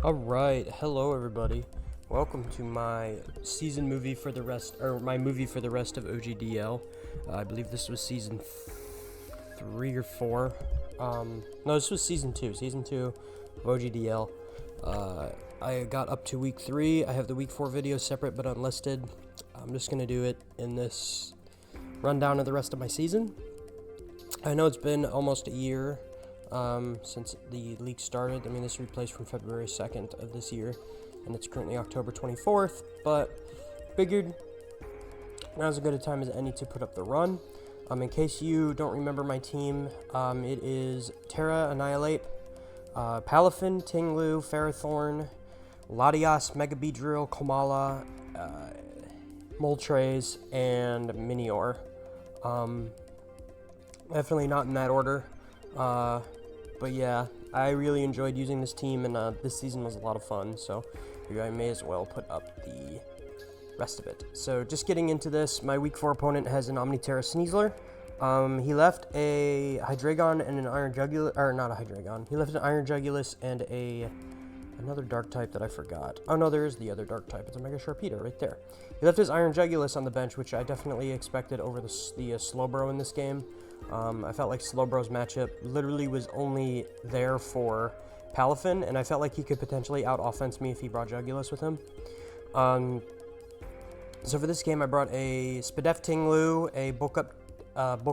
Alright, hello everybody. Welcome to my season movie for the rest, or my movie for the rest of OGDL. I believe this was season 3 or 4. No, this was season 2 of OGDL. I got up to week 3. I have the week 4 video separate but unlisted. I'm just going to do it in this rundown of the rest of my season. I know it's been almost a year since the leak started. I mean, this replays from February 2nd of this year, and it's currently October 24th, but figured now's as good a time as any to put up the run. In case you don't remember my team, it is Terra, Annihilate, Palafin, Tinglu, Ferrothorn, Latias, Mega Beedrill, Komala, Moltres, and Minior. Definitely not in that order. But yeah, I really enjoyed using this team, and this season was a lot of fun, so I may as well put up the rest of it. So just getting into this, my week 4 opponent has an Omniterra Sneasler. He left a Hydreigon and an Iron Jugulus, or not a Hydreigon. He left an Iron Jugulus and another dark type that I forgot. Oh no, there is the other dark type. It's a Mega Sharpedo right there. He left his Iron Jugulus on the bench, which I definitely expected over the Slowbro in this game. I felt like Slowbro's matchup literally was only there for Palafin, and I felt like he could potentially out-offense me if he brought Jugulus with him. So for this game, I brought a Spadef Tinglu, a bulk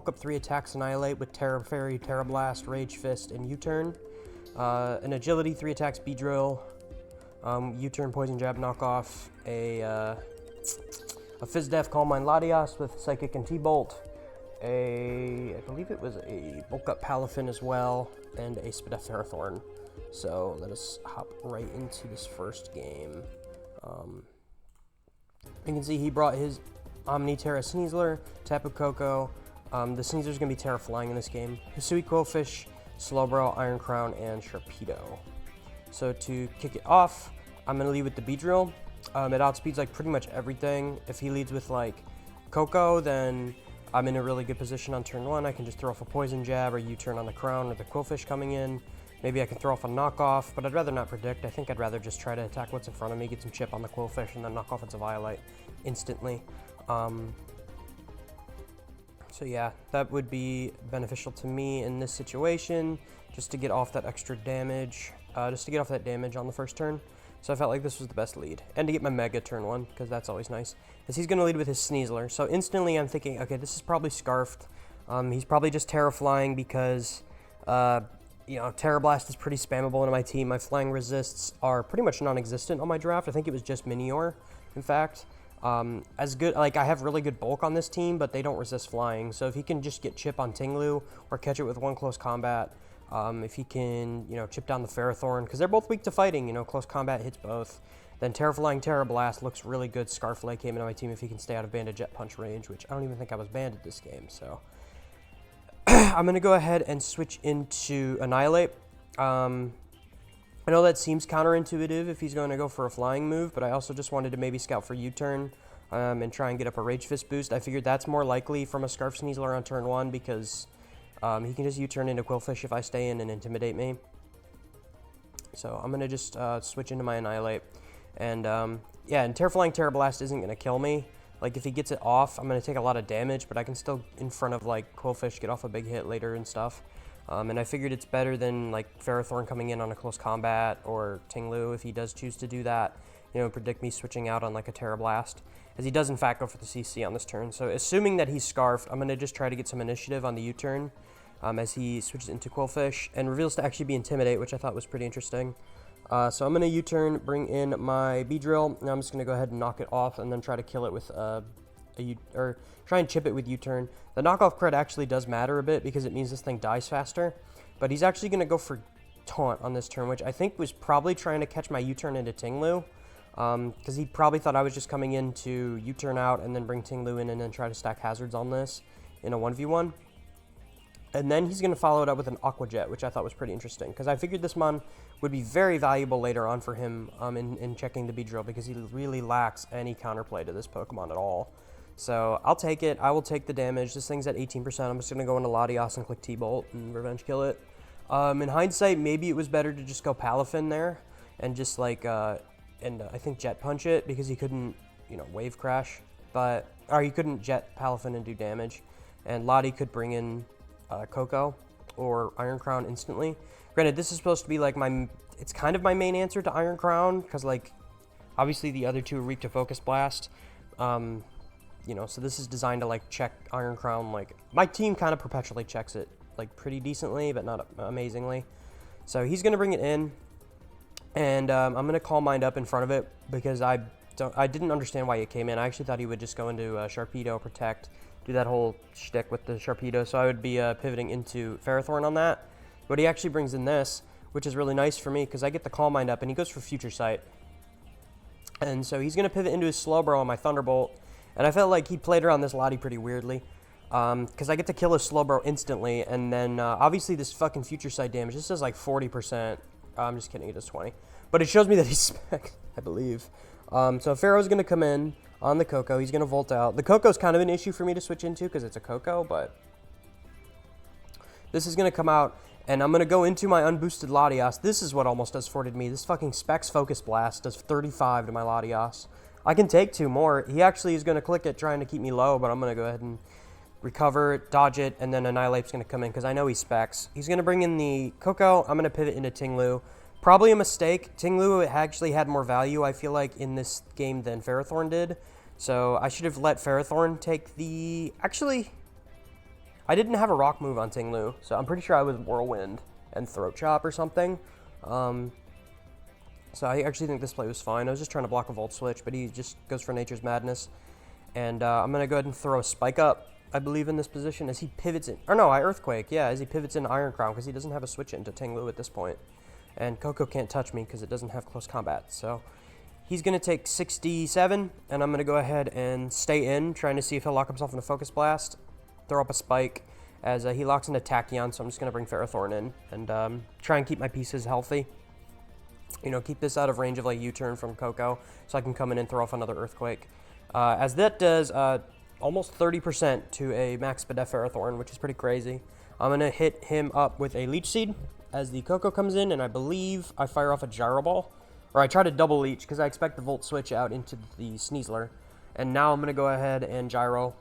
up 3 attacks Annihilate with Terra Fairy, Terra Blast, Rage Fist, and U-Turn. An Agility 3 attacks Beedrill, U-Turn Poison Jab knockoff, a Fizdef Calm Mind Latias with Psychic and T-Bolt, I believe it was a bulk up Palafin as well, and a Spadef Ferrothorn. So let us hop right into this first game. You can see he brought his Omniterra Sneasler, Tapu Koko. The Sneasler's going to be Terra Flying in this game. Hisui Quillfish, Slowbro, Iron Crown, and Sharpedo. So to kick it off, I'm going to lead with the Beedrill. It outspeeds like pretty much everything. If he leads with like Koko, then I'm in a really good position on turn 1. I can just throw off a Poison Jab or U-Turn on the Crown or the Quillfish coming in. Maybe I can throw off a knockoff, but I'd rather not predict. I think I'd rather just try to attack what's in front of me, get some chip on the Quillfish, and then knock off its Violite instantly. So yeah, that would be beneficial to me in this situation, just to get off that extra damage, just to get off that damage on the first turn. So I felt like this was the best lead. And to get my Mega turn 1, because that's always nice. As he's going to lead with his Sneasler. So instantly I'm thinking, okay, this is probably Scarfed. He's probably just Terra Flying because, Terra Blast is pretty spammable into my team. My Flying Resists are pretty much non-existent on my draft. I think it was just Minior, in fact. As good, like, I have really good bulk on this team, but they don't resist flying. So if he can just get chip on Tinglu or catch it with 1 close combat, if he can, chip down the Ferrothorn, because they're both weak to fighting, close combat hits both. Then Terra Flying, Terra Blast looks really good. Scarflay came into my team if he can stay out of Banded Jet Punch range, which I don't even think I was banded this game, so. I'm going to go ahead and switch into Annihilate. I know that seems counterintuitive if he's going to go for a flying move, but I also just wanted to maybe scout for U-Turn and try and get up a Rage Fist boost. I figured that's more likely from a Scarf Sneasler on turn 1 because he can just U-Turn into Quillfish if I stay in and intimidate me. So I'm going to just switch into my Annihilate. And yeah, and Terra Flying, Terra Blast isn't going to kill me. Like, if he gets it off, I'm going to take a lot of damage, but I can still, in front of, like, Quillfish, get off a big hit later and stuff. And I figured it's better than, like, Ferrothorn coming in on a close combat, or Tinglu, if he does choose to do that, predict me switching out on, like, a Terra Blast, as he does, in fact, go for the CC on this turn. So, assuming that he's Scarfed, I'm going to just try to get some initiative on the U-Turn, as he switches into Quillfish, and reveals to actually be Intimidate, which I thought was pretty interesting. So I'm going to U-Turn, bring in my Beedrill, and I'm just going to go ahead and knock it off, and then try to kill it with try and chip it with U-Turn. The knockoff crit actually does matter a bit, because it means this thing dies faster, but he's actually going to go for Taunt on this turn, which I think was probably trying to catch my U-Turn into Tinglu, because he probably thought I was just coming in to U-Turn out, and then bring Tinglu in, and then try to stack hazards on this in a 1v1. And then he's going to follow it up with an Aqua Jet, which I thought was pretty interesting, because I figured this mon would be very valuable later on for him in checking the Beedrill, because he really lacks any counterplay to this Pokemon at all. So I'll take it. I will take the damage. This thing's at 18%. I'm just going to go into Latias and click T-Bolt and Revenge Kill it. In hindsight, maybe it was better to just go Palafin there, and just like, I think jet punch it because he couldn't, wave crash, or he couldn't jet Palafin and do damage. And Lottie could bring in Coco or Iron Crown instantly. Granted, this is supposed to be like it's kind of my main answer to Iron Crown, because like, obviously the other two reek to Focus Blast. So this is designed to like check Iron Crown. Like, my team kind of perpetually checks it like pretty decently, but not amazingly. So he's gonna bring it in, and I'm gonna Calm Mind up in front of it because I didn't understand why it came in. I actually thought he would just go into Sharpedo, Protect, do that whole shtick with the Sharpedo, so I would be pivoting into Ferrothorn on that. But he actually brings in this, which is really nice for me because I get the Calm Mind up, and he goes for Future Sight. And so he's going to pivot into his Slowbro on my Thunderbolt, and I felt like he played around this Lottie pretty weirdly because I get to kill his Slowbro instantly, and then obviously this fucking Future Sight damage, this does like 40%. I'm just kidding, it does 20. But it shows me that he's spec, I believe. So Pharaoh's going to come in on the Coco. He's going to Volt out. The Coco's kind of an issue for me to switch into because it's a Coco, but this is going to come out, and I'm going to go into my unboosted Latias. This is what almost does 40 to me. This fucking Specs Focus Blast does 35 to my Latias. I can take 2 more. He actually is going to click it trying to keep me low, but I'm going to go ahead and recover it, dodge it, and then Annihilate's going to come in because I know he specs. He's going to bring in the Coco. I'm going to pivot into Tinglu. Probably a mistake. Tinglu actually had more value, I feel like, in this game than Ferrothorn did. So I should have let Ferrothorn take the... Actually, I didn't have a rock move on Tinglu, so I'm pretty sure I was Whirlwind and Throat Chop or something. So I actually think this play was fine. I was just trying to block a Volt Switch, but he just goes for Nature's Madness. And I'm going to go ahead and throw a Spike Up, I believe, in this position as he pivots in... Or no, I Earthquake, yeah, as he pivots into Iron Crown because he doesn't have a switch into Tinglu at this point. And Coco can't touch me because it doesn't have close combat. So he's going to take 67, and I'm going to go ahead and stay in, trying to see if he'll lock himself in a Focus Blast. Throw up a Spike as he locks into Tachyon, so I'm just going to bring Ferrothorn in and try and keep my pieces healthy. Keep this out of range of like U-turn from Coco, so I can come in and throw off another Earthquake. As that does almost 30% to a Max Spadef Ferrothorn, which is pretty crazy. I'm going to hit him up with a Leech Seed as the Coco comes in, and I believe I fire off a Gyro Ball. Or I try to double Leech because I expect the Volt Switch out into the Sneasler. And now I'm going to go ahead and Gyro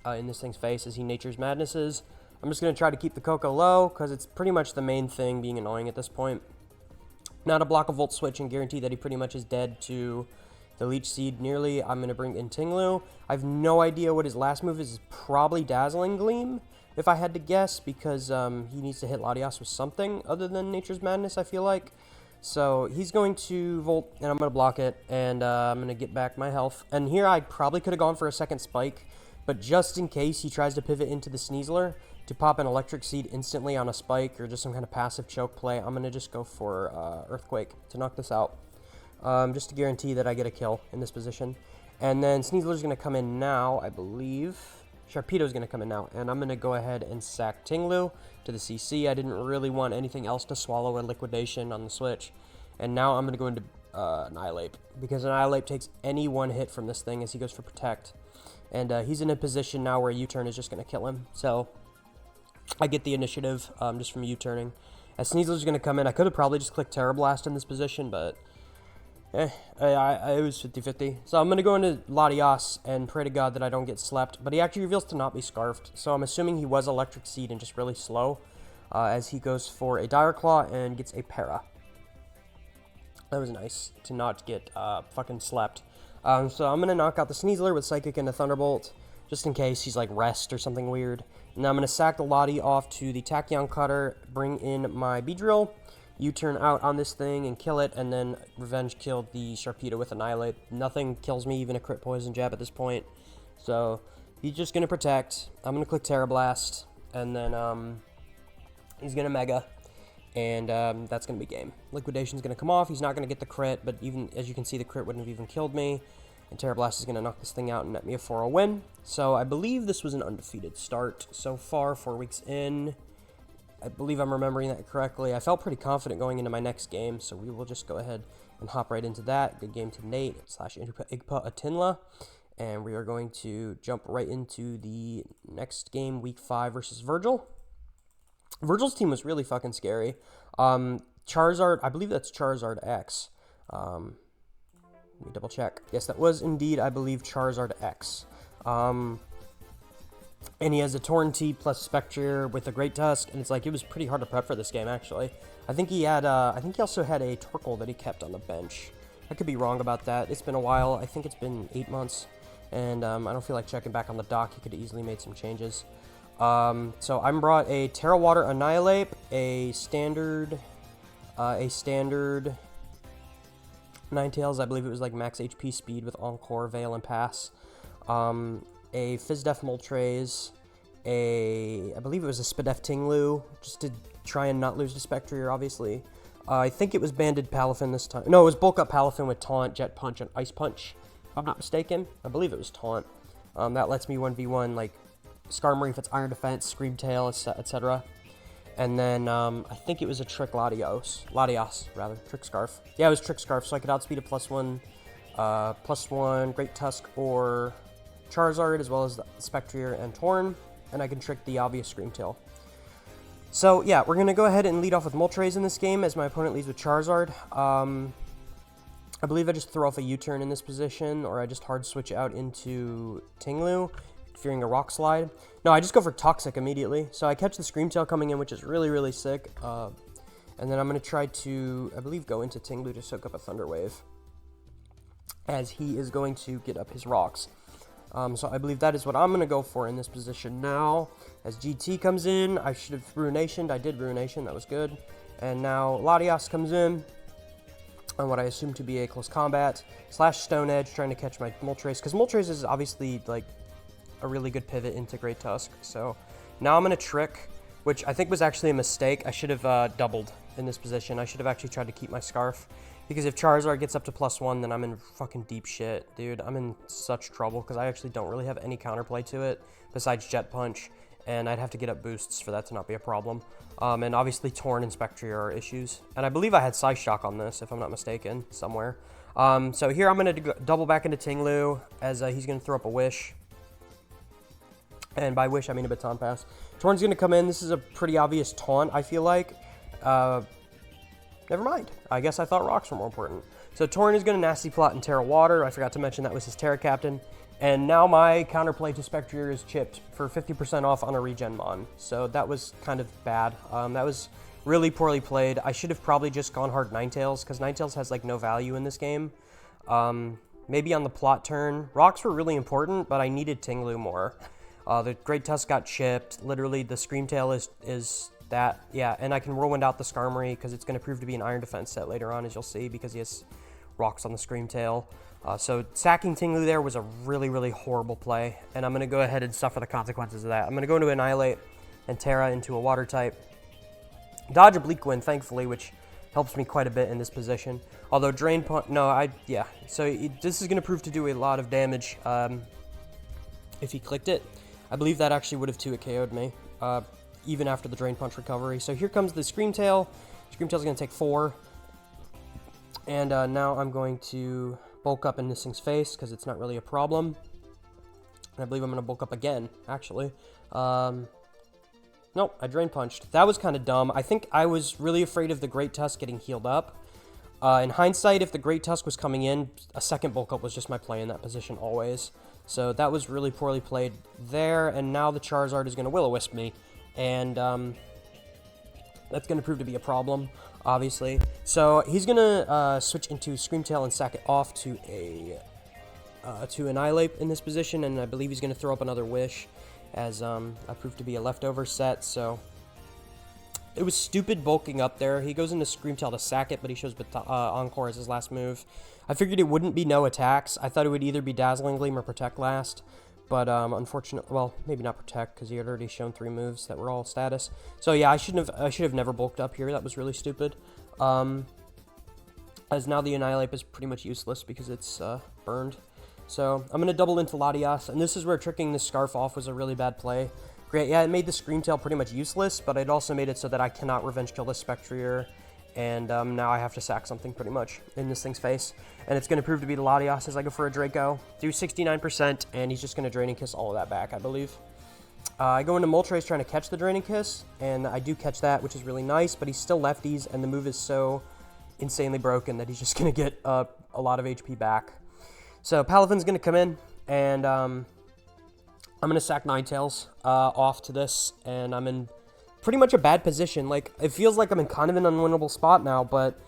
in this thing's face as he Nature's Madnesses. I'm just going to try to keep the Coco low because it's pretty much the main thing being annoying at this point. Now to block a Volt Switch and guarantee that he pretty much is dead to the Leech Seed nearly, I'm going to bring in Tinglu. I have no idea what his last move is. It's probably Dazzling Gleam, if I had to guess, because he needs to hit Latias with something other than Nature's Madness, I feel like. So he's going to Volt, and I'm going to block it, and I'm going to get back my health. And here I probably could have gone for a second Spike, but just in case he tries to pivot into the Sneasler to pop an Electric Seed instantly on a Spike or just some kind of passive choke play, I'm going to just go for Earthquake to knock this out, just to guarantee that I get a kill in this position. And then Sneasler's going to come in now, I believe. Sharpedo's going to come in now, and I'm going to go ahead and sack Tinglu to the CC. I didn't really want anything else to swallow a Liquidation on the switch. And now I'm going to go into Annihilate, because Annihilate takes any one hit from this thing as he goes for Protect. And he's in a position now where U-turn is just going to kill him. So I get the initiative just from U-turning. As Sneasler's going to come in, I could have probably just clicked Terra Blast in this position, but it was 50-50. So I'm going to go into Latias and pray to God that I don't get slept. But he actually reveals to not be Scarfed. So I'm assuming he was Electric Seed and just really slow as he goes for a Dire Claw and gets a Para. That was nice to not get fucking slept. So I'm going to knock out the Sneasler with Psychic and a Thunderbolt, just in case he's like Rest or something weird. And I'm going to sack the Lottie off to the Tachyon Cutter, bring in my Beedrill, U-turn out on this thing and kill it, and then Revenge killed the Sharpedo with Annihilate. Nothing kills me, even a Crit Poison Jab at this point. So he's just going to Protect. I'm going to click Terra Blast, and then he's going to Mega. And that's going to be game. Liquidation's going to come off. He's not going to get the crit, but even as you can see, the crit wouldn't have even killed me. And Terra Blast is going to knock this thing out and net me a 4-0 win. So I believe this was an undefeated start so far, 4 weeks in. I believe I'm remembering that correctly. I felt pretty confident going into my next game, so we will just go ahead and hop right into that. Good game to Nate / Igpa Atinla. And we are going to jump right into the next game, Week 5 versus Virgil. Virgil's team was really fucking scary. Charizard, I believe that's Charizard X. Let me double check. Yes, that was indeed, I believe, Charizard X. And he has a Torrentee plus Spectrier with a Great Tusk, and it's like, it was pretty hard to prep for this game, actually. I think he had, I think he also had a Torkoal that he kept on the bench. I could be wrong about that. It's been a while. I think it's been 8 months, and I don't feel like checking back on the dock. He could have easily made some changes. So I brought a Terra Water Annihilate, a standard Ninetales. I believe it was like max HP speed with Encore, Veil, and Pass. A Fizdef Moltres, I believe it was a Spadef Tinglu, just to try and not lose to Spectrier, obviously. I think it was Banded Palafin this time. No, it was Bulk Up Palafin with Taunt, Jet Punch, and Ice Punch, if I'm not mistaken. I believe it was Taunt. That lets me 1v1, like, Skarmory if it's Iron Defense, Screamtail, etc. And then, I think it was a Trick Latios, Trick Scarf. Yeah, it was Trick Scarf, so I could outspeed a +1, Great Tusk, or Charizard, as well as the Spectrier and Torn, and I can trick the obvious Screamtail. So, yeah, we're going to go ahead and lead off with Moltres in this game, as my opponent leads with Charizard. I believe I just throw off a U-turn in this position, or I just hard switch out into Tinglu, fearing a Rock Slide. No, I just go for Toxic immediately. So I catch the Screamtail coming in, which is really, really sick. And then I'm going to try to, I believe, go into Tinglu to soak up a Thunder Wave, as he is going to get up his rocks. So I believe that is what I'm going to go for in this position now. As GT comes in, I should have Ruinationed. I did Ruination. That was good. And now Latias comes in on what I assume to be a close combat. Slash Stone Edge, trying to catch my Moltres. Because Moltres is obviously, like, a really good pivot into Great Tusk. So now I'm going to Trick, which I think was actually a mistake. I should have doubled in this position. I should have actually tried to keep my Scarf. Because if Charizard gets up to +1, then I'm in fucking deep shit, dude. I'm in such trouble, because I actually don't really have any counterplay to it, besides Jet Punch, and I'd have to get up boosts for that to not be a problem. And obviously Torn and Spectrier are issues. And I believe I had Psyshock on this, if I'm not mistaken, somewhere. So here I'm going to double back into Tinglu, as he's going to throw up a Wish. And by Wish, I mean a Baton Pass. Torn's going to come in. This is a pretty obvious taunt, I feel like. Never mind. I guess I thought rocks were more important. So Torn is going to Nasty Plot and Terra Water. I forgot to mention that was his Terra Captain. And now my counterplay to Spectrier is chipped for 50% off on a Regen Mon. So that was kind of bad. That was really poorly played. I should have probably just gone hard Ninetales, because Ninetales has like no value in this game. Maybe on the plot turn. Rocks were really important, but I needed Tinglu more. The Great Tusk got chipped. Literally, the Screamtail is that, yeah, and I can Whirlwind out the Skarmory, because it's going to prove to be an Iron Defense set later on, as you'll see, because he has rocks on the Screamtail. So sacking Tinglu there was a really, really horrible play, and I'm going to go ahead and suffer the consequences of that. I'm going to go into Annihilate and Terra into a Water type. Dodge Oblique Wind, thankfully, which helps me quite a bit in this position. Although Drain Punch, no, yeah. So this is going to prove to do a lot of damage if he clicked it. I believe that actually would have 2-hit KO'd me. Even after the Drain Punch recovery. So here comes the Screamtail. Screamtail's going to take 4. And now I'm going to bulk up in this thing's face, because it's not really a problem. And I believe I'm going to bulk up again, actually. Nope, I Drain Punched. That was kind of dumb. I think I was really afraid of the Great Tusk getting healed up. In hindsight, if the Great Tusk was coming in, a second bulk up was just my play in that position always. So that was really poorly played there. And now the Charizard is going to Will-O-Wisp me. And that's going to prove to be a problem, obviously. So he's going to switch into Screamtail and sack it off to Annihilate in this position, and I believe he's going to throw up another Wish, as I proved to be a leftover set. So it was stupid bulking up there. He goes into Screamtail to sack it, but he shows Encore as his last move. I figured it wouldn't be no attacks. I thought it would either be Dazzling Gleam or Protect last. But unfortunately, well, maybe not Protect, because he had already shown 3 moves that were all status. So yeah, I should have never bulked up here. That was really stupid. As now the Annihilate is pretty much useless because it's burned. So I'm gonna double into Latias, and this is where tricking the Scarf off was a really bad play. Great, yeah, it made the Screamtail pretty much useless, but it also made it so that I cannot Revenge Kill the Spectrier. And now I have to sack something pretty much in this thing's face. And it's going to prove to be the Latias as I go for a Draco. Do 69%, and he's just going to Draining Kiss all of that back, I believe. I go into Moltres trying to catch the Draining Kiss, and I do catch that, which is really nice, but he's still lefties, and the move is so insanely broken that he's just going to get a lot of HP back. So Palafin's going to come in, and I'm going to sack Ninetales off to this, and I'm in pretty much a bad position. Like, it feels like I'm in kind of an unwinnable spot now, but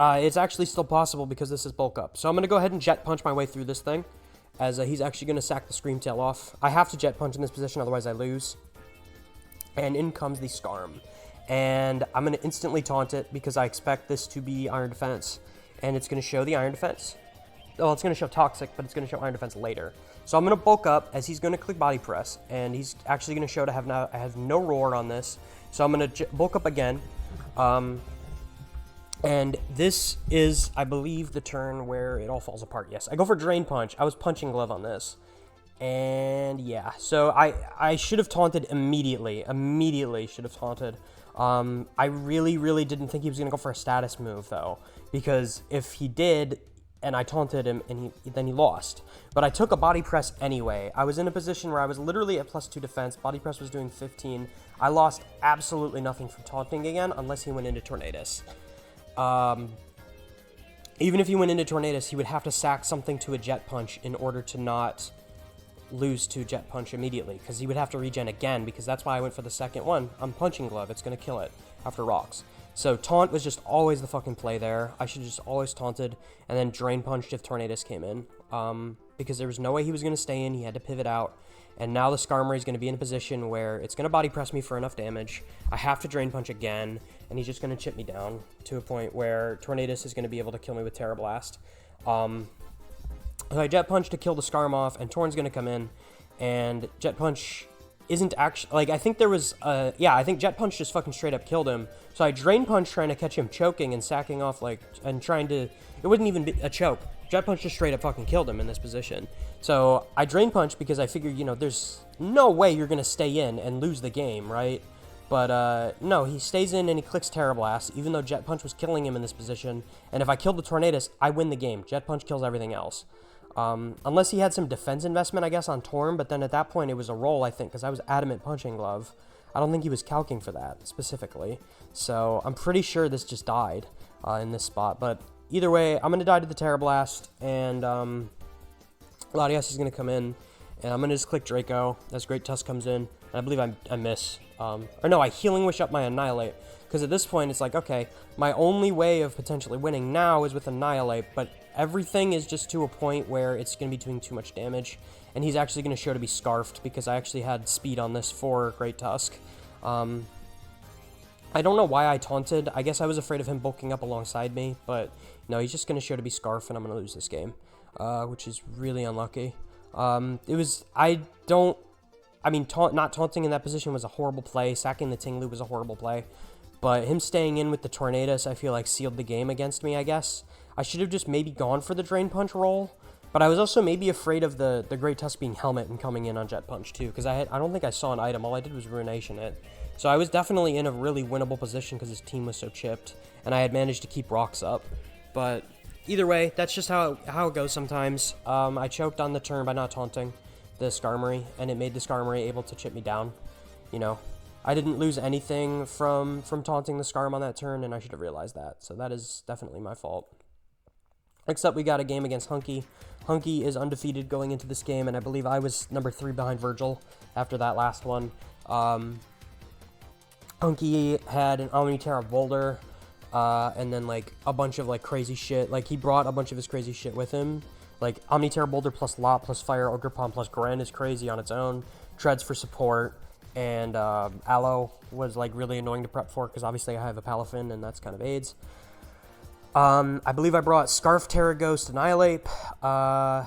it's actually still possible because this is bulk up. So I'm going to go ahead and Jet Punch my way through this thing, as he's actually going to sack the Screamtail off. I have to Jet Punch in this position, otherwise I lose. And in comes the Skarm. And I'm going to instantly taunt it because I expect this to be Iron Defense. And it's going to show the Iron Defense. Well, it's going to show Toxic, but it's going to show Iron Defense later. So I'm going to bulk up as he's going to click Body Press. And he's actually going to show to have no Roar on this. So I'm going to bulk up again. And this is, I believe, the turn where it all falls apart. Yes, I go for Drain Punch. I was Punching Glove on this. And yeah, so I should have taunted immediately. Immediately should have taunted. I really didn't think he was going to go for a status move, though. Because if he did, and I taunted him, and then he lost. But I took a Body Press anyway. I was in a position where I was literally at +2 defense. Body Press was doing 15. I lost absolutely nothing from taunting again, unless he went into Tornadus. Even if he went into Tornadus, he would have to sack something to a Jet Punch in order to not lose to Jet Punch immediately, because he would have to regen again, because that's why I went for the second one. I'm Punching Glove. It's going to kill it after Rocks. So Taunt was just always the fucking play there. I should have just always taunted, and then Drain Punched if Tornadus came in, because there was no way he was going to stay in. He had to pivot out. And now the Skarmory is going to be in a position where it's going to Body Press me for enough damage. I have to Drain Punch again, and he's just going to chip me down to a point where Tornadus is going to be able to kill me with Terra Blast. So I Jet Punch to kill the Skarm off, and Torn's going to come in, and Jet Punch isn't actually, like, I think there was, yeah, I think Jet Punch just fucking straight up killed him. So I Drain Punch trying to catch him choking and sacking off, like, and trying to, it wouldn't even be a choke. Jet Punch just straight up fucking killed him in this position. So I Drain Punch because I figured, you know, there's no way you're going to stay in and lose the game, right? But no, he stays in and he clicks Terra Blast, even though Jet Punch was killing him in this position. And if I killed the Tornadus, I win the game. Jet Punch kills everything else. Unless he had some defense investment, I guess, on Torn, but then at that point it was a roll, I think, because I was adamant Punching Glove. I don't think he was calking for that, specifically. So I'm pretty sure this just died in this spot. But either way, I'm going to die to the Terra Blast, and Latias is going to come in, and I'm going to just click Draco as Great Tusk comes in, and I believe I miss. Or no, I Healing Wish up my Annihilate, because at this point it's like, okay, my only way of potentially winning now is with Annihilate, but everything is just to a point where it's going to be doing too much damage, and he's actually going to show to be Scarfed, because I actually had speed on this for Great Tusk. I don't know why I taunted. I guess I was afraid of him bulking up alongside me, but no, he's just going to show to be Scarf, and I'm going to lose this game, which is really unlucky. Not taunting in that position was a horrible play. Sacking the Tinglu was a horrible play. But him staying in with the Tornadus, I feel like sealed the game against me, I guess. I should have just maybe gone for the Drain Punch roll. But I was also maybe afraid of the Great Tusk being Helmet and coming in on Jet Punch too. Because I don't think I saw an item. All I did was Ruination it. So I was definitely in a really winnable position because his team was so chipped. And I had managed to keep Rocks up. But either way, that's just how it goes sometimes. I choked on the turn by not taunting the Skarmory, and it made the Skarmory able to chip me down. You know, I didn't lose anything from taunting the Skarm on that turn, and I should have realized that. So that is definitely my fault. Next up, we got a game against Hunky. Hunky is undefeated going into this game, and I believe I was number 3 behind Virgil after that last one. Hunky had an Omniterra Boulder, and then, like, a bunch of, like, crazy shit. Like, he brought a bunch of his crazy shit with him. Like, Omniterra Boulder plus Lot plus Fire, Ogerpon plus Gren is crazy on its own. Treads for support, and Aloe was, like, really annoying to prep for, because obviously I have a Palafin, and that's kind of AIDS. I believe I brought Scarf, Terra Ghost, Annihilate. I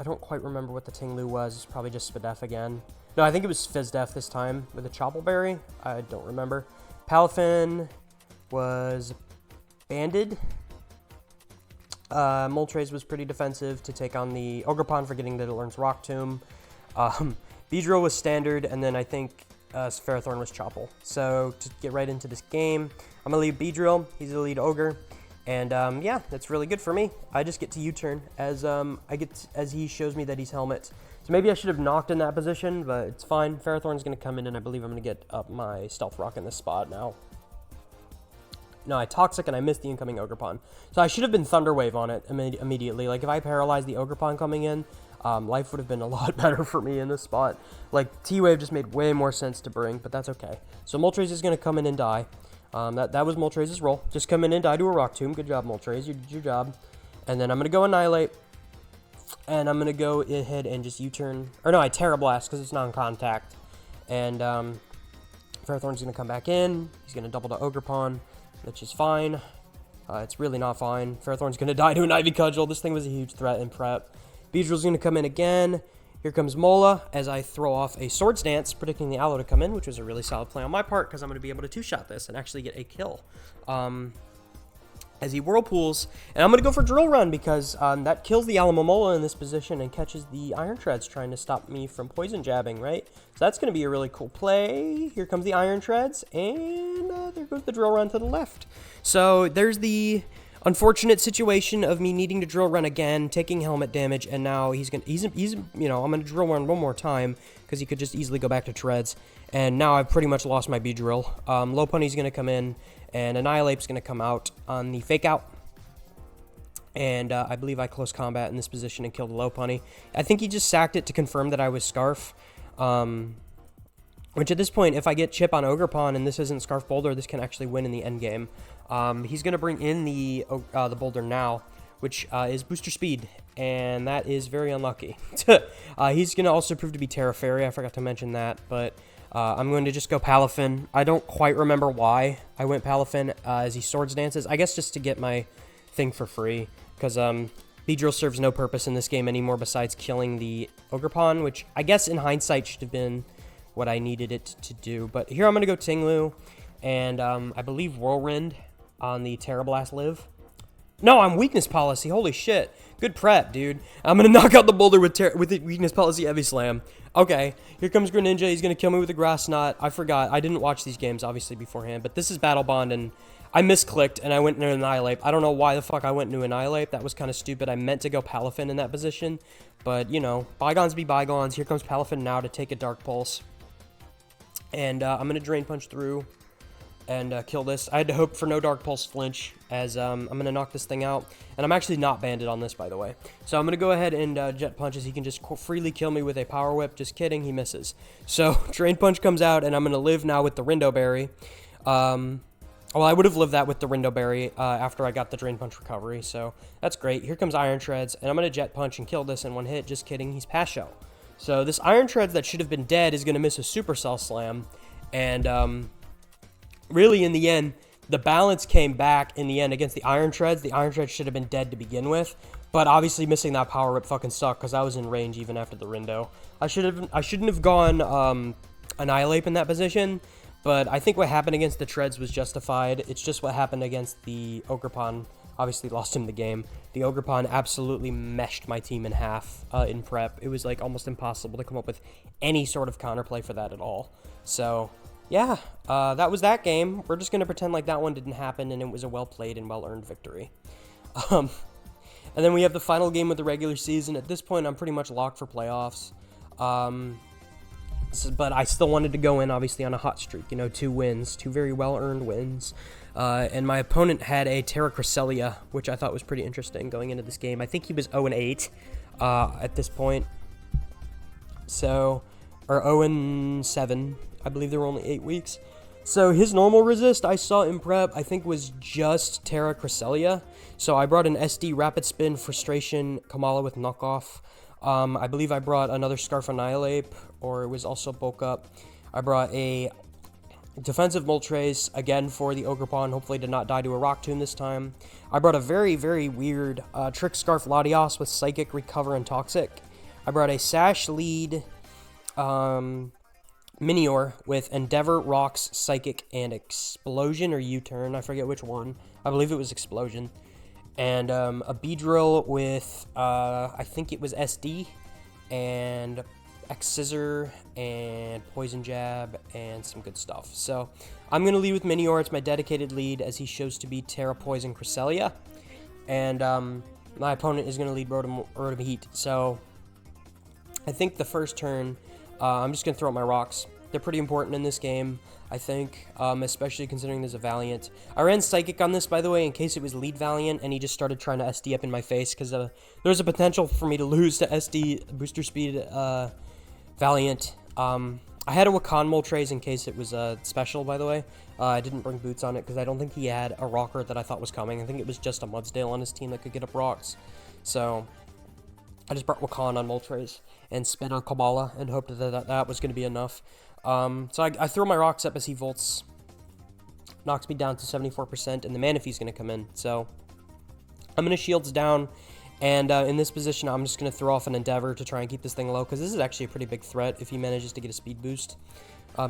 don't quite remember what the Tinglu was. It's probably just Spadef again. No, I think it was Fizdef this time with a Choppleberry. I don't remember. Palafin was Banded. Moltres was pretty defensive to take on the Ogerpon for getting that it learns Rock Tomb. Beedrill was standard, and then I think Ferrothorn was Chopple. So to get right into this game, I'm going to lead Beedrill. He's the lead Ogre. And yeah, that's really good for me. I just get to U-turn as he shows me that he's Helmet. So So maybe I should have knocked in that position, but it's fine. Ferrothorn's going to come in, and I believe I'm going to get up my Stealth Rock in this spot now. No, I Toxic, and I missed the incoming Ogerpon. So I should have been Thunder Wave on it immediately. Like, if I paralyzed the Ogerpon coming in, life would have been a lot better for me in this spot. Like, T-Wave just made way more sense to bring, but that's okay. So Moltres is going to come in and die. That was Moltres' role. Just come in and die to a Rock Tomb. Good job, Moltres. You did your job. And then I'm going to go Annihilate. And I'm going to go ahead and just U-turn. Or no, I Terra Blast because it's non-contact. And Ferrothorn's going to come back in. He's going to double to Ogerpon, which is fine. It's really not fine. Ferrothorn's going to die to an Ivy Cudgel. This thing was a huge threat in prep. Beedrill's going to come in again. Here comes Mola as I throw off a Swords Dance, predicting the Aloe to come in, which was a really solid play on my part because I'm going to be able to two-shot this and actually get a kill. As he Whirlpools, and I'm going to go for Drill Run because that kills the Alomomola in this position and catches the Iron Treads trying to stop me from Poison Jabbing, right? So that's going to be a really cool play. Here comes the Iron Treads, and there goes the Drill Run to the left. So there's the unfortunate situation of me needing to Drill Run again, taking helmet damage, and now he's you know, I'm going to Drill Run one more time because he could just easily go back to Treads. And now I've pretty much lost my Beedrill. Lopunny's going to come in, and Annihilate's going to come out on the Fake Out. And I believe I close combat in this position and killed Lopunny. I think he just sacked it to confirm that I was Scarf. Which at this point, if I get Chip on Ogerpon and this isn't Scarf Boulder, this can actually win in the end game. He's going to bring in the Boulder now, which is Booster Speed, and that is very unlucky. He's going to also prove to be Terra Fairy. I forgot to mention that, but I'm going to just go Palafin. I don't quite remember why I went Palafin as he Swords Dances. I guess just to get my thing for free, because Beedrill serves no purpose in this game anymore besides killing the Ogerpon, which I guess in hindsight should have been what I needed it to do. But here I'm going to go Tinglu, and I believe Whirlwind on the Terra Blast live. No, I'm Weakness Policy. Holy shit. Good prep, dude. I'm going to knock out the Boulder with the Weakness Policy Heavy Slam. Okay, here comes Greninja. He's going to kill me with a Grass Knot. I forgot. I didn't watch these games, obviously, beforehand. But this is Battle Bond, and I misclicked, and I went into Annihilate. I don't know why the fuck I went into Annihilate. That was kind of stupid. I meant to go Palafin in that position. But, you know, bygones be bygones. Here comes Palafin now to take a Dark Pulse. And I'm going to Drain Punch through and kill this. I had to hope for no Dark Pulse flinch as I'm going to knock this thing out. And I'm actually not banded on this, by the way. So I'm going to go ahead and Jet Punch as he can just freely kill me with a Power Whip. Just kidding, he misses. So Drain Punch comes out, and I'm going to live now with the Rindo Berry. Well, I would have lived that with the Rindo Berry after I got the Drain Punch recovery. So that's great. Here comes Iron Treads, and I'm going to Jet Punch and kill this in one hit. Just kidding, he's Pasho. So this Iron Treads that should have been dead is going to miss a Supercell Slam. And really, in the end, the balance came back in the end against the Iron Treads. The Iron Treads should have been dead to begin with. But obviously missing that Power Whip fucking sucked because I was in range even after the Rindo. I shouldn't have gone Annihilate in that position. But I think what happened against the Treads was justified. It's just what happened against the Ogerpon. Obviously lost him the game. The Ogerpon absolutely meshed my team in half in prep. It was like almost impossible to come up with any sort of counterplay for that at all. So yeah, that was that game. We're just going to pretend like that one didn't happen and it was a well-played and well-earned victory. And then we have the final game of the regular season. At this point, I'm pretty much locked for playoffs. But I still wanted to go in, obviously, on a hot streak. You know, 2 wins, 2 very well-earned wins. And my opponent had a Terra Cresselia, which I thought was pretty interesting going into this game. I think he was 0-8 at this point. So, or 0-7. I believe there were only 8 weeks. So his normal resist I saw in prep, I think, was just Terra Cresselia. So I brought an SD Rapid Spin, Frustration, Kamala with Knockoff. I believe I brought another Scarf Annihilate, or it was also Bulk Up. I brought a Defensive Moltres, again for the Ogerpon, hopefully did not die to a Rock Tomb this time. I brought a very, very weird Trick Scarf Latios with Psychic, Recover, and Toxic. I brought a Sash Lead Minior with Endeavor, Rocks, Psychic, and Explosion, or U-Turn, I forget which one. I believe it was Explosion. And a Beedrill with, I think it was SD, and X-Scissor, and Poison Jab, and some good stuff. So, I'm going to lead with Minior. It's my dedicated lead, as he shows to be Terra Poison Cresselia. And my opponent is going to lead Rotom Heat. So, I think the first turn, I'm just going to throw out my rocks. They're pretty important in this game, I think, especially considering there's a Valiant. I ran Psychic on this, by the way, in case it was lead Valiant, and he just started trying to SD up in my face, because there's a potential for me to lose to SD booster speed Valiant. I had a Wakan Moltres in case it was special, by the way. I didn't bring boots on it, because I don't think he had a rocker that I thought was coming. I think it was just a Mudsdale on his team that could get up rocks. So I just brought Wakan on Moltres and spin on Kamala and hoped that was going to be enough. So I throw my rocks up as he volts, knocks me down to 74%, and the Manaphy's going to come in. So I'm going to shields down, and in this position, I'm just going to throw off an Endeavor to try and keep this thing low, because this is actually a pretty big threat if he manages to get a speed boost.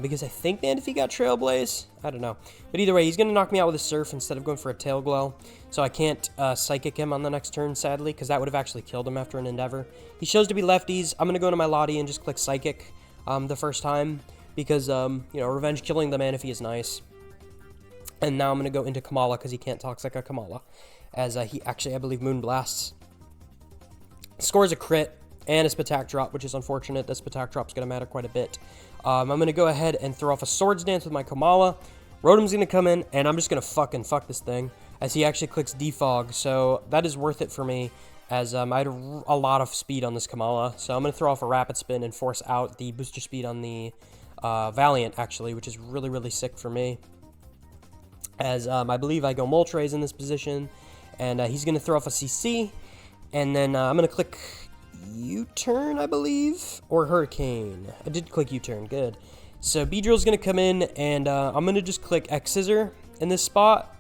Because I think Manaphy got Trailblaze. I don't know. But either way, he's going to knock me out with a Surf instead of going for a Tail Glow. So I can't Psychic him on the next turn, sadly, because that would have actually killed him after an Endeavor. He shows to be lefties. I'm going to go into my Lottie and just click Psychic the first time, because, you know, revenge killing the Manaphy is nice. And now I'm going to go into Kamala, because he can't Toxic a Kamala, as he actually, I believe, Moonblasts. Scores a crit and a Spatak drop, which is unfortunate. The Spatak drop's going to matter quite a bit. I'm going to go ahead and throw off a Swords Dance with my Kamala. Rotom's going to come in, and I'm just going to fucking fuck this thing, as he actually clicks Defog. So that is worth it for me, as I had a lot of speed on this Kamala. So I'm going to throw off a Rapid Spin and force out the booster speed on the Valiant, actually, which is really, really sick for me. As I believe I go Moltres in this position, and he's going to throw off a CC, and then I'm going to click U-turn, I believe, or Hurricane. I did click U-turn, good. So Beedrill's going to come in, and I'm going to just click X-Scissor in this spot,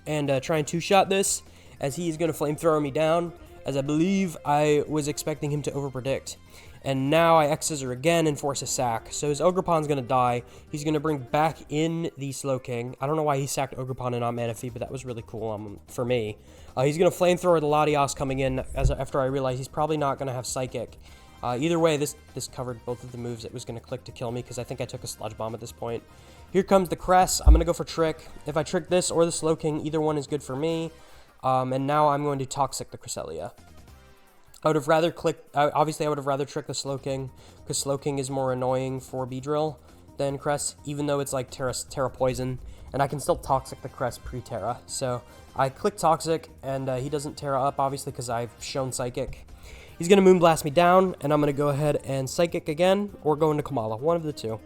and try and two-shot this, as he's going to Flamethrower me down, as I believe I was expecting him to overpredict. And now I X-Scissor again and force a sack. So his Ogerpon's going to die. He's going to bring back in the Slowking. I don't know why he sacked Ogerpon and not Manaphy, but that was really cool for me. He's going to Flamethrower the Latios coming in after I realize he's probably not going to have Psychic. Either way, this covered both of the moves it was going to click to kill me, because I think I took a Sludge Bomb at this point. Here comes the Crest. I'm going to go for Trick. If I trick this or the Slowking, either one is good for me. And now I'm going to Toxic the Cresselia. I would have rather obviously I would have rather tricked the Slowking, because Slowking is more annoying for Beedrill than Crest, even though it's like Terra Poison, and I can still Toxic the Crest pre-Terra. So I click Toxic, and he doesn't Terra up, obviously, because I've shown Psychic. He's going to Moonblast me down, and I'm going to go ahead and Psychic again, or go into Kamala, one of the two.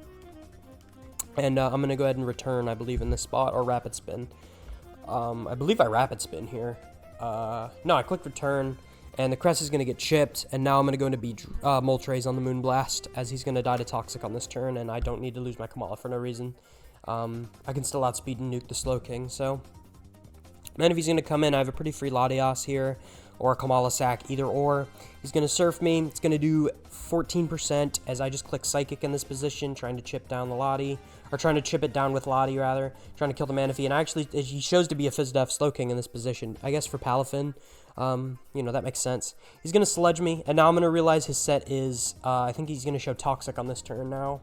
And I'm going to go ahead and return, I believe, in this spot, or Rapid Spin. I believe I Rapid Spin here. No, I click Return, and the Crest is going to get chipped, and now I'm going to go into Moltres on the Moonblast, as he's going to die to Toxic on this turn, and I don't need to lose my Kamala for no reason. I can still outspeed and nuke the Slowking, so... Man, if he's going to come in, I have a pretty free Latios here, or a Kamala sack, either or. He's going to Surf me. It's going to do 14%, as I just click Psychic in this position, trying to chip down the Lottie, or trying to chip it down with Lottie, rather, trying to kill the Manaphy, and actually, he shows to be a Fizdef Slowking in this position. I guess for Palafin, you know, that makes sense. He's going to Sludge me, and now I'm going to realize his set is, I think he's going to show Toxic on this turn now.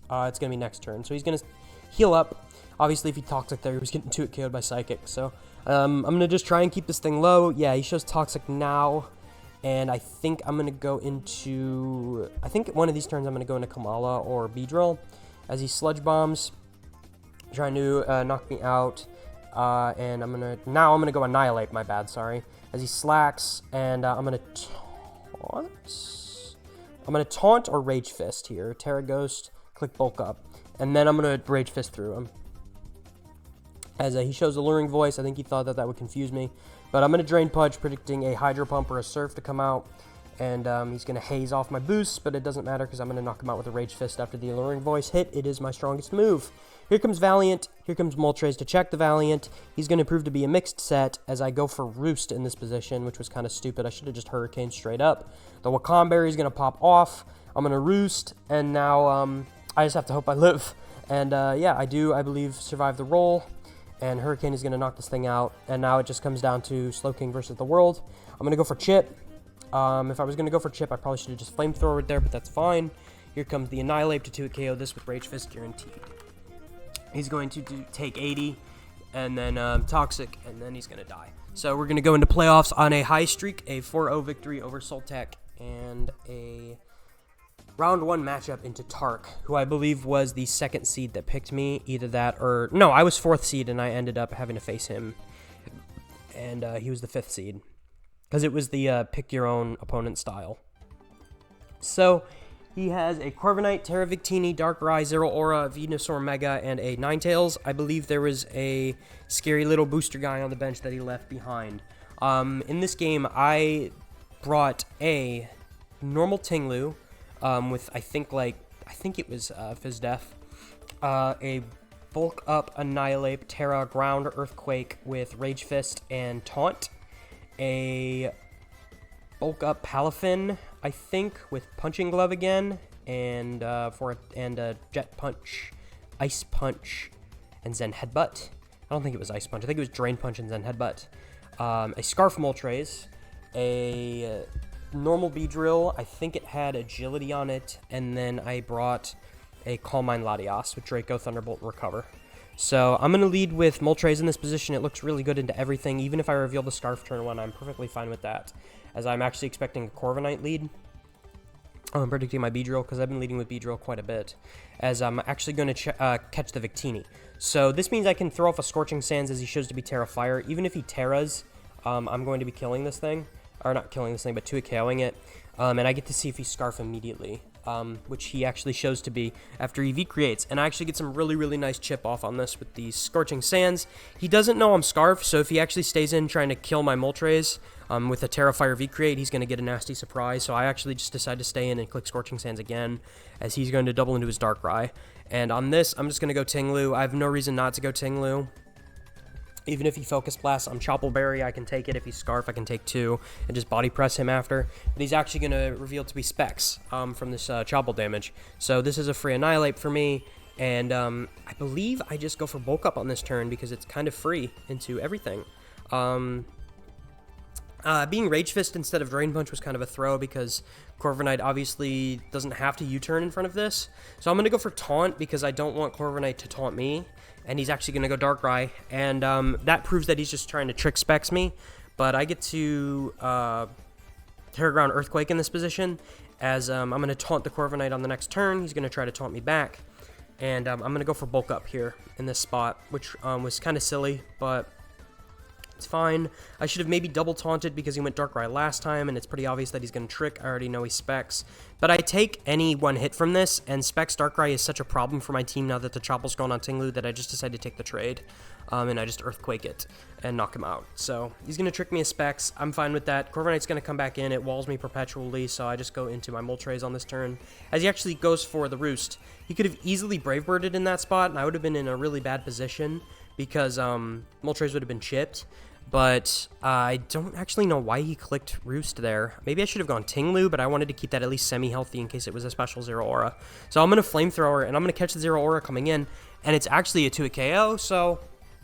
It's going to be next turn. So he's going to heal up. Obviously, if he Toxic there, he was getting 2-hit KO'd by Psychic. So I'm going to just try and keep this thing low. Yeah, he shows Toxic now. And I think I'm going to go into... I think one of these turns I'm going to go into Kamala or Beedrill, as he Sludge Bombs, trying to knock me out. And I'm going to... Now I'm going to go Annihilate, my bad, sorry. As he slacks, and I'm going to taunt. I'm going to taunt or Rage Fist here. Terra Ghost, click Bulk Up. And then I'm going to Rage Fist through him. As he shows Alluring Voice, I think he thought that would confuse me. But I'm going to Drain Punch, predicting a Hydro Pump or a Surf to come out. And he's going to haze off my boosts, but it doesn't matter because I'm going to knock him out with a Rage Fist after the Alluring Voice hit. It is my strongest move. Here comes Valiant. Here comes Moltres to check the Valiant. He's going to prove to be a mixed set as I go for Roost in this position, which was kind of stupid. I should have just Hurricane straight up. The Wakan Berry is going to pop off. I'm going to Roost, and now I just have to hope I live. And yeah, I do, I believe, survive the roll. And Hurricane is going to knock this thing out. And now it just comes down to Slowking versus the World. I'm going to go for Chip. If I was going to go for Chip, I probably should have just Flamethrower it there, but that's fine. Here comes the Annihilate to 2-hit KO this with Rage Fist guaranteed. He's going to take 80, and then Toxic, and then he's going to die. So we're going to go into playoffs on a high streak, a 4-0 victory over Soltec, and a round 1 matchup into Tark, who I believe was the 2nd seed that picked me. Either that or... No, I was 4th seed, and I ended up having to face him. And he was the 5th seed. Because it was the pick-your-own-opponent style. So, he has a Corviknight, Terra Victini, Darkrai, Zero Aura, Venusaur Mega, and a Ninetales. I believe there was a scary little booster guy on the bench that he left behind. In this game, I brought a normal Tinglu, with I think it was Fizdef, a bulk up Annihilate, Terra, Ground, Earthquake with Rage Fist and Taunt, a bulk up Palafin, I think, with Punching Glove again, and Jet Punch, Ice Punch, and Zen Headbutt. I don't think it was Ice Punch. I think it was Drain Punch and Zen Headbutt. A Scarf Moltres, a normal Beedrill. I think it had Agility on it, and then I brought a Calm Mind Latias with Draco, Thunderbolt, and Recover. So I'm going to lead with Moltres in this position. It looks really good into everything. Even if I reveal the Scarf turn 1, I'm perfectly fine with that, as I'm actually expecting a Corviknight lead. I'm predicting my Beedrill, because I've been leading with Beedrill quite a bit, as I'm actually going to catch the Victini. So this means I can throw off a Scorching Sands as he shows to be Terra Fire. Even if he Terras, I'm going to be killing this thing. Or not killing this thing, but 2KOing it. And I get to see if he Scarf immediately, which he actually shows to be after EV creates. And I actually get some really, really nice chip off on this with these Scorching Sands. He doesn't know I'm Scarf, so if he actually stays in trying to kill my Moltres with a Terrafire V-Create, he's going to get a nasty surprise. So I actually just decide to stay in and click Scorching Sands again, as he's going to double into his Darkrai. And on this, I'm just going to go Tinglu. I have no reason not to go Tinglu. Even if he Focus Blast, I'm Chople Berry, I can take it. If he's Scarf, I can take 2 and just Body Press him after. But he's actually going to reveal to be Specs from this Chople damage. So this is a free Annihilate for me. And I believe I just go for Bulk Up on this turn because it's kind of free into everything. Being Rage Fist instead of Drain Punch was kind of a throw because Corviknight obviously doesn't have to U-turn in front of this. So I'm going to go for Taunt because I don't want Corviknight to taunt me. And he's actually going to go Darkrai. And that proves that he's just trying to trick Specs me. But I get to Terra Ground Earthquake in this position, as I'm going to taunt the Corviknight on the next turn. He's going to try to taunt me back. And I'm going to go for Bulk Up here in this spot, which was kind of silly, but it's fine. I should have maybe double taunted because he went Darkrai last time, and it's pretty obvious that he's going to trick. I already know he's Specs. But I take any one hit from this, and Specs Darkrai is such a problem for my team now that the Chopple's gone on Tinglu that I just decided to take the trade. And I just Earthquake it and knock him out. So he's going to trick me as Specs. I'm fine with that. Corviknight's going to come back in. It walls me perpetually, so I just go into my Moltres on this turn. As he actually goes for the Roost. He could have easily Brave Birded in that spot, and I would have been in a really bad position because Moltres would have been chipped. But I don't actually know why he clicked Roost there. Maybe I should have gone Tinglu, but I wanted to keep that at least semi-healthy in case it was a special Zero Aura. So I'm going to Flamethrower, and I'm going to catch the Zero Aura coming in, and it's actually a 2KO, so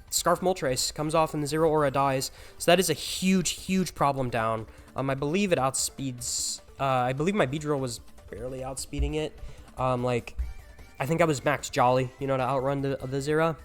Scarf Moltres comes off and the Zero Aura dies. So that is a huge, huge problem down. I believe it outspeeds... I believe my Beedrill was barely outspeeding it. I think I was max Jolly, to outrun the Zera.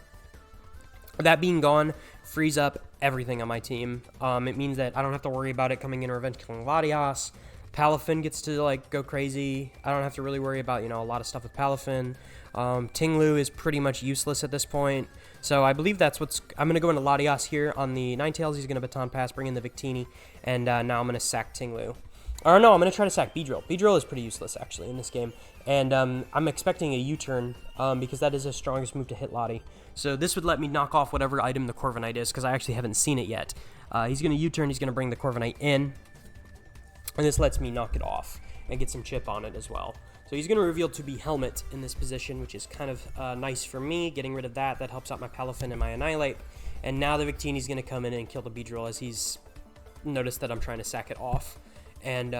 That being gone frees up everything on my team. It means that I don't have to worry about it coming in or revenge killing Latias. Palafin gets to go crazy. I don't have to really worry about a lot of stuff with Palafin. Tinglu is pretty much useless at this point. So I believe that's I'm going to go into Latias here on the Ninetales. He's going to Baton Pass, bring in the Victini, and now I'm going to sack Tinglu. Or no, I'm going to try to sack Beedrill. Beedrill is pretty useless, actually, in this game. And I'm expecting a U-turn because that is his strongest move to hit Lottie. So this would let me knock off whatever item the Corviknight is because I actually haven't seen it yet. He's going to U-turn. He's going to bring the Corviknight in. And this lets me knock it off and get some chip on it as well. So he's going to reveal to be Helmet in this position, which is kind of nice for me. Getting rid of that, that helps out my Palafin and my Annihilate. And now the Victini's going to come in and kill the Beedrill as he's noticed that I'm trying to sack it off. And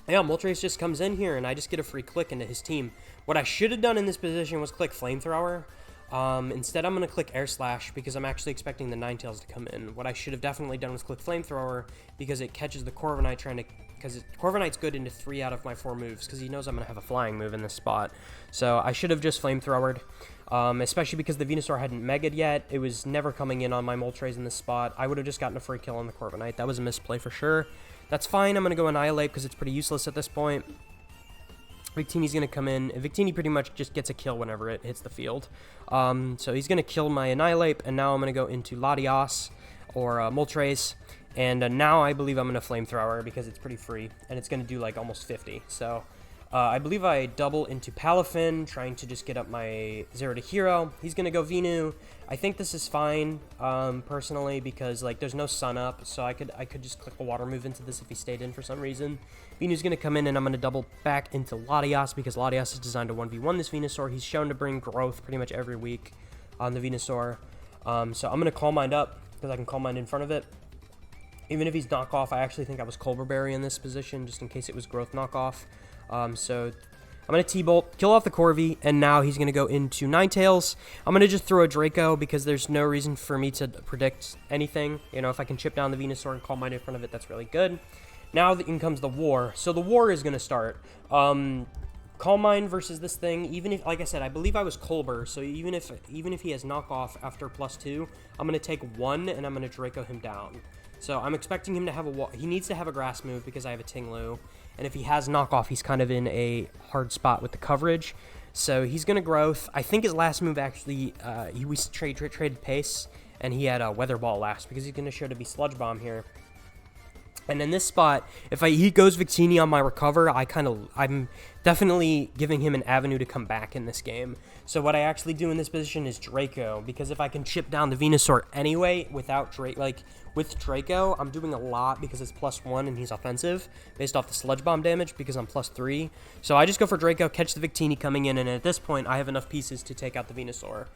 yeah, Moltres just comes in here, and I just get a free click into his team. What I should have done in this position was click Flamethrower. Instead, I'm going to click Air Slash because I'm actually expecting the Ninetales to come in. What I should have definitely done was click Flamethrower because it catches the Corviknight because Corviknight's good into 3 out of my 4 moves because he knows I'm going to have a flying move in this spot. So I should have just Flamethrowered, especially because the Venusaur hadn't Mega'd yet. It was never coming in on my Moltres in this spot. I would have just gotten a free kill on the Corviknight. That was a misplay for sure. That's fine. I'm going to go Annihilate because it's pretty useless at this point. Victini's going to come in. Victini pretty much just gets a kill whenever it hits the field. So he's going to kill my Annihilate, and now I'm going to go into Latias or Moltres. And now I believe I'm going to Flamethrower because it's pretty free, and it's going to do like almost 50. So I believe I double into Palafin, trying to just get up my 0 to hero. He's going to go Venu. I think this is fine, personally, because like there's no sun up, so I could just click a water move into this if he stayed in for some reason. Venu's going to come in, and I'm going to double back into Latias because Latias is designed to 1v1 this Venusaur. He's shown to bring growth pretty much every week on the Venusaur. So I'm going to Calm Mind up because I can Calm Mind in front of it. Even if he's knockoff, I actually think I was Culver Berry in this position, just in case it was growth knockoff. So I'm going to T-Bolt, kill off the Corvi, and now he's going to go into Ninetales. I'm going to just throw a Draco because there's no reason for me to predict anything. You know, if I can chip down the Venusaur and Calm Mind in front of it, that's really good. Now in comes the War. So the War is going to start. Calm Mind versus this thing, even if, like I said, I believe I was Culber, so even if he has knockoff after +2, I'm going to take 1, and I'm going to Draco him down. So I'm expecting him to have he needs to have a grass move because I have a Tinglu. And if he has knockoff, he's kind of in a hard spot with the coverage. So he's going to growth. I think his last move actually, we traded pace, and he had a Weather Ball last because he's going to show to be Sludge Bomb here. And in this spot, if he goes Victini on my recover, I'm definitely giving him an avenue to come back in this game. So what I actually do in this position is Draco, because if I can chip down the Venusaur anyway without with Draco, I'm doing a lot because it's +1 and he's offensive based off the Sludge Bomb damage because I'm +3. So I just go for Draco, catch the Victini coming in, and at this point I have enough pieces to take out the Venusaur.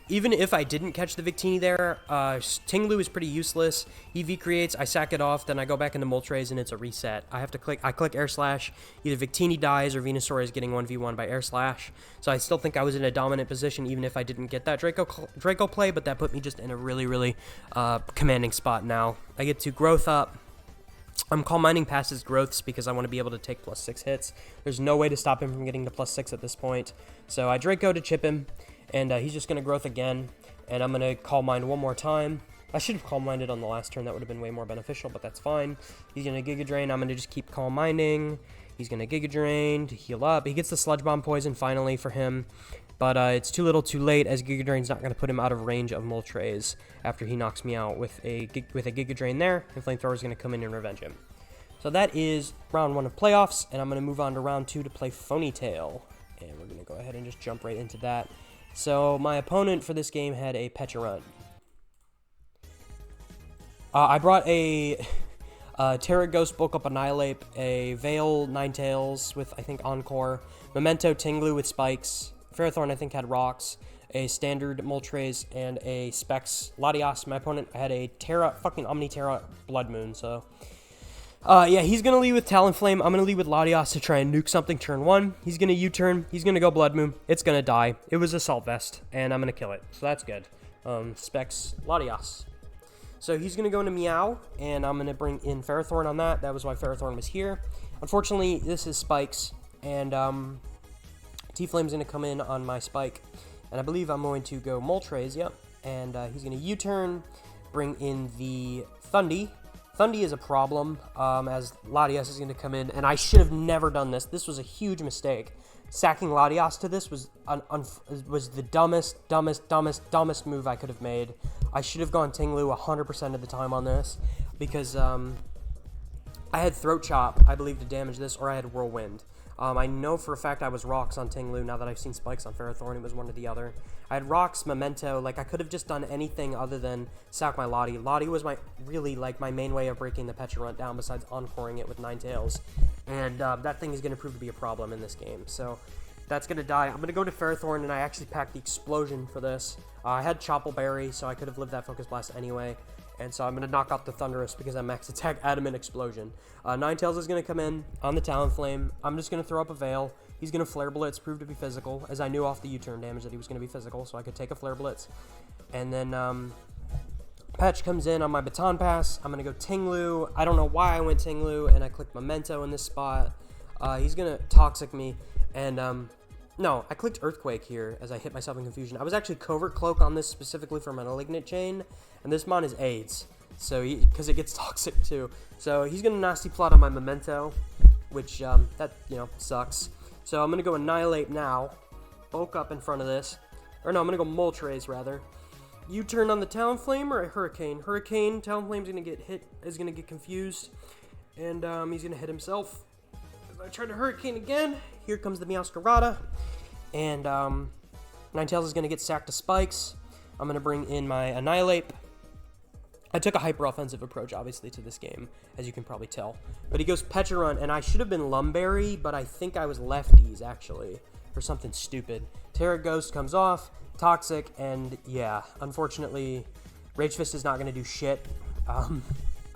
Even if I didn't catch the Victini there, Tinglu is pretty useless. He V-creates, I sack it off, then I go back into Moltres, and it's a reset. I click Air Slash. Either Victini dies or Venusaur is getting 1v1 by Air Slash. So I still think I was in a dominant position, even if I didn't get that Draco play, but that put me just in a really, really commanding spot now. I get to Growth up. I'm Calm Minding past his growths because I want to be able to take +6 hits. There's no way to stop him from getting to +6 at this point. So I Draco to chip him. And he's just going to growth again, and I'm going to Calm Mind one more time. I should have Calm Minded on the last turn. That would have been way more beneficial, but that's fine. He's going to Giga Drain. I'm going to just keep Calm Minding. He's going to Giga Drain to heal up. He gets the Sludge Bomb poison finally for him, but it's too little too late, as Giga Drain's not going to put him out of range of Moltres after he knocks me out with a Giga Drain there, and Flamethrower's going to come in and revenge him. So that is round 1 of playoffs, and I'm going to move on to round 2 to play Phonytail, and we're going to go ahead and just jump right into that. So my opponent for this game had a Pecharunt. I brought a Terra Ghost Bulk Up Annihilate, a Veil Ninetales with, I think, Encore, Memento Tinglu with Spikes, Ferrothorn I think had Rocks, a Standard Moltres, and a Specs Latias. My opponent had a fucking Omniterra Blood Moon, so... yeah, he's going to lead with Talonflame. I'm going to lead with Latias to try and nuke something turn 1. He's going to U-turn. He's going to go Blood Moon. It's going to die. It was Assault Vest, and I'm going to kill it. So that's good. Specs Latias. So he's going to go into Meow, and I'm going to bring in Ferrothorn on that. That was why Ferrothorn was here. Unfortunately, this is Spikes, and T-Flame's going to come in on my Spike. And I believe I'm going to go Moltres, yep. And he's going to U-turn, bring in the Thundy. Thundy is a problem, as Latias is going to come in, and I should have never done this. This was a huge mistake. Sacking Latias to this was the dumbest move I could have made. I should have gone Tinglu 100% of the time on this, because I had Throat Chop, I believe, to damage this, or I had Whirlwind. I know for a fact I was Rocks on Tinglu. Now that I've seen Spikes on Ferrothorn, it was one or the other. I had Rocks, Memento. Like, I could have just done anything other than sack my Lottie. Lottie was my main way of breaking the Pecharunt down, besides encoring it with Ninetales. And that thing is going to prove to be a problem in this game. So that's going to die. I'm going to go to Ferrothorn, and I actually packed the Explosion for this. I had Choppleberry, so I could have lived that Focus Blast anyway. And so I'm going to knock out the Thunderous because I max attack Adamant Explosion. Ninetales is going to come in on the Talonflame. I'm just going to throw up a Veil. He's going to Flare Blitz, prove to be physical, as I knew off the U-turn damage that he was going to be physical, so I could take a Flare Blitz. And then Patch comes in on my Baton Pass. I'm going to go Tinglu. I don't know why I went Tinglu, and I clicked Memento in this spot. He's going to Toxic me, and no, I clicked Earthquake here as I hit myself in confusion. I was actually Covert Cloak on this specifically for Malignant Chain, and this mon is AIDS, so because it gets Toxic too. So he's going to Nasty Plot on my Memento, which, that, sucks. So I'm going to go Annihilate now. Bulk up in front of this. Or no, I'm going to go Moltres, rather. U-turn on the Talonflame or a Hurricane? Hurricane, Talonflame's going to get hit, is going to get confused, and he's going to hit himself. If I try to Hurricane again, here comes the Meowscarada, and Ninetales is going to get sacked to Spikes. I'm going to bring in my Annihilate. I took a hyper-offensive approach, obviously, to this game, as you can probably tell. But he goes Pecharunt, and I should have been Lumberry, but I think I was Lefties, actually, or something stupid. Terra Ghost comes off, Toxic, and yeah, unfortunately, Rage Fist is not going to do shit. I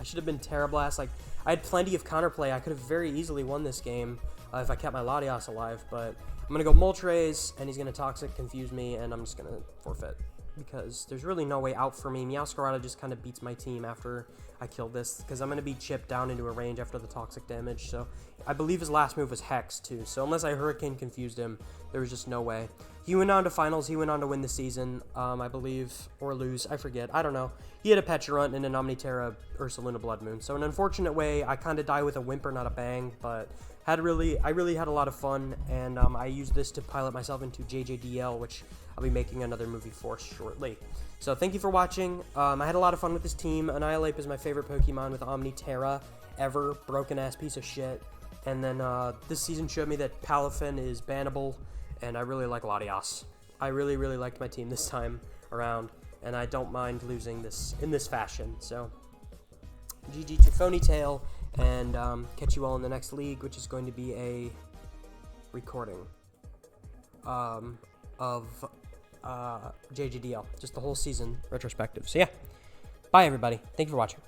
should have been Terra Blast. Like, I had plenty of counterplay. I could have very easily won this game if I kept my Latias alive, but I'm going to go Moltres, and he's going to Toxic confuse me, and I'm just going to forfeit, because there's really no way out for me. Meowscarada just kind of beats my team after I kill this, because I'm going to be chipped down into a range after the Toxic damage, so I believe his last move was Hex, too, so unless I Hurricane confused him, there was just no way. He went on to finals, he went on to win the season, I believe, or lose, I forget, I don't know. He had a Pecharunt and an Omniterra Ursaluna Blood Moon, so in an unfortunate way, I kind of die with a whimper, not a bang, but I really had a lot of fun, and I used this to pilot myself into JJDL, which I'll be making another movie for shortly. So thank you for watching. I had a lot of fun with this team. Annihilate is my favorite Pokemon with Omniterra ever, broken-ass piece of shit. And then this season showed me that Palafin is bannable, and I really like Latias. I really liked my team this time around, and I don't mind losing this in this fashion. So GG to Phonytail, and catch you all in the next league, which is going to be a recording of JGDL, just the whole season retrospective. So yeah, bye everybody. Thank you for watching.